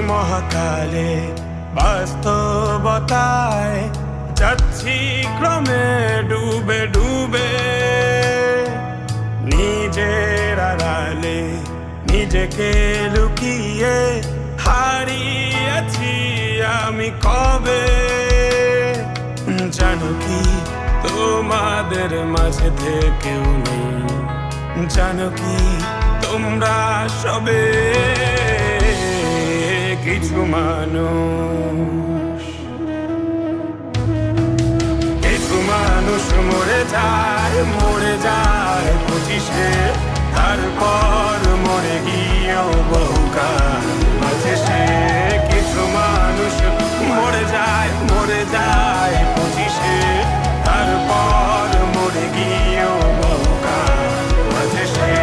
মহাকালে বাস্তবতায় যাচ্ছি ক্রমে ডুবে ডুবে, নিজের আড়ালে নিজেকে লুকিয়ে হারিয়েছি আমি কবে। জানো কি তোমাদের মাঝে থেকেও নেই, জানো কি তোমরা সবে কিছু মানুষ, কিছু মানুষ মরে যায় 25-এ, তারপর মরে গিয়েও বহুকাল বাঁচে সে। কিছু মানুষ মরে যায় 25-এ, তারপর মরে গিয়েও বহুকাল বাঁচে সে।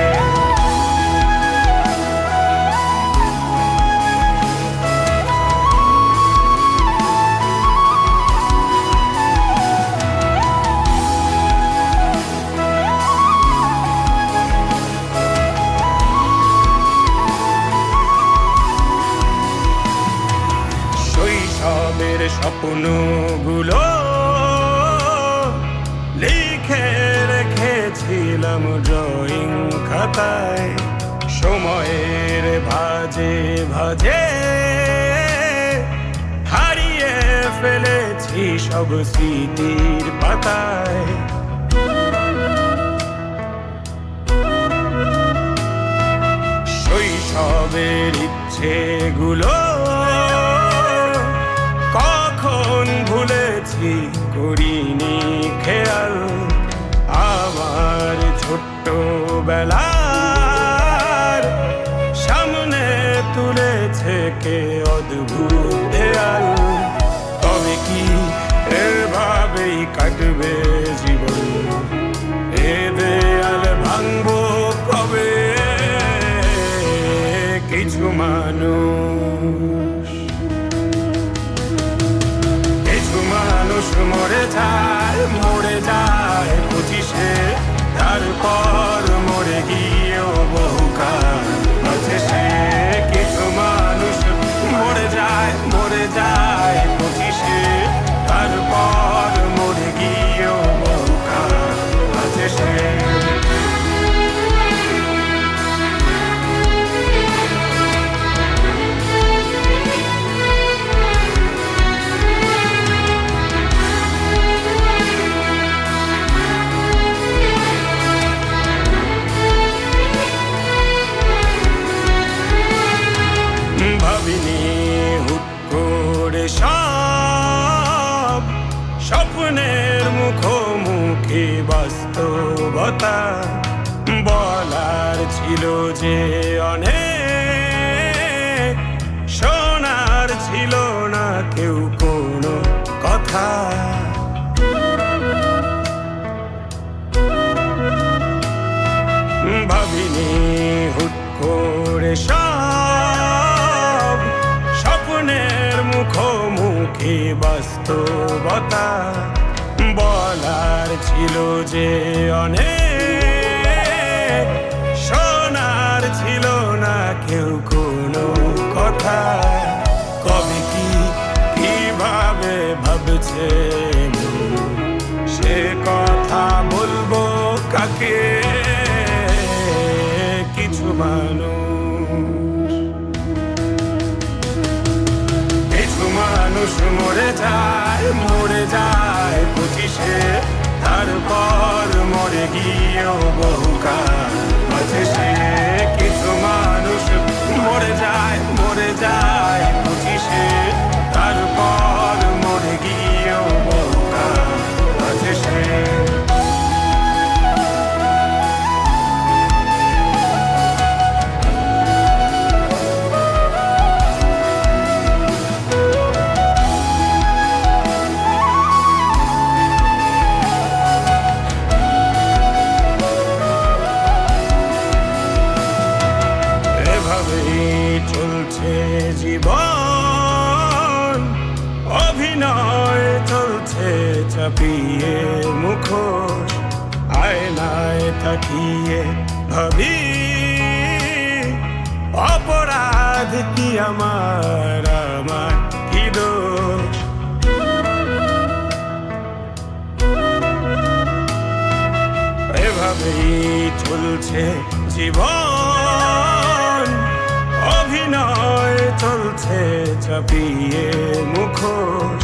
শৈশবের স্বপ্নগুলো লিখে রেখেছিলাম ড্রয়িং খাতায়, সময়ের ভাজে ভাজে হারিয়ে ফেলেছি সব স্মৃতির পাতায়। শৈশবের ইচ্ছেগুলো কখন ভুলেছি করিনি খেয়াল, আমার ছোট্টবেলার সামনে তুলেছে কে অদ্ভুত দেয়াল। তবে কি এভাবেই কাটবে জীবন, এ দেয়াল ভাঙবো কবে? কিছু মানুষ, কিছু মানুষ মরে যায় 25-এ, তারপর মরে গিয়েও বহুকাল বাঁচে সে। কিছু মানুষ মরে যায় 25-এ, তারপর মরে গিয়েও বহুকাল বাঁচে সে। ভাবিনি হুট করে সব স্বপ্নের মুখোমুখি বাস্তবতা, বলার ছিল যে অনেক, শোনার ছিল না কেউ কোনো কথা। ভাবিনি হুট করে সব স্বপ্নের মুখোমুখি বাস্তবতা, বলার ছিল যে অনেক, শোনার ছিল না কেউ কোনো কথা। কবে কি কিভাবে ভাবছে সে কথা বলবো কাকে? কিছু মানুষ, কিছু মানুষ মরে যায় 25-এ, তারপর মরে গিয়েও বহুকাল বাঁচে সে। কিছু মানুষ মরে যায় 25-এ, তারপর মরে গিয়েও বহুকাল বাঁচে সে। চাপিয়ে মুখোশ আয়নায় তাকিয়ে ভাবি অপরাধ কি আমার কি দোষ। এভাবেই চলছে জীবন, অভিনয় চলছে চাপিয়ে মুখোশ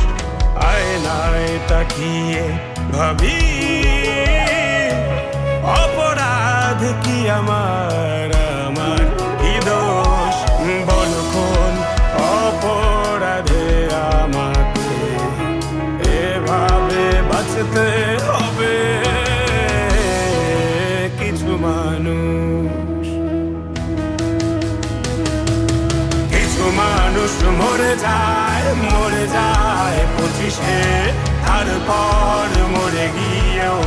আয়নায় তাকিয়ে ভাবি অপরাধ কি আমার কি দোষ। বল কোন অপরাধে আমাকে এভাবে বাঁচতে হবে। কিছু মানুষ মরে যায় 25-এ, তারপর মরে গিয়েও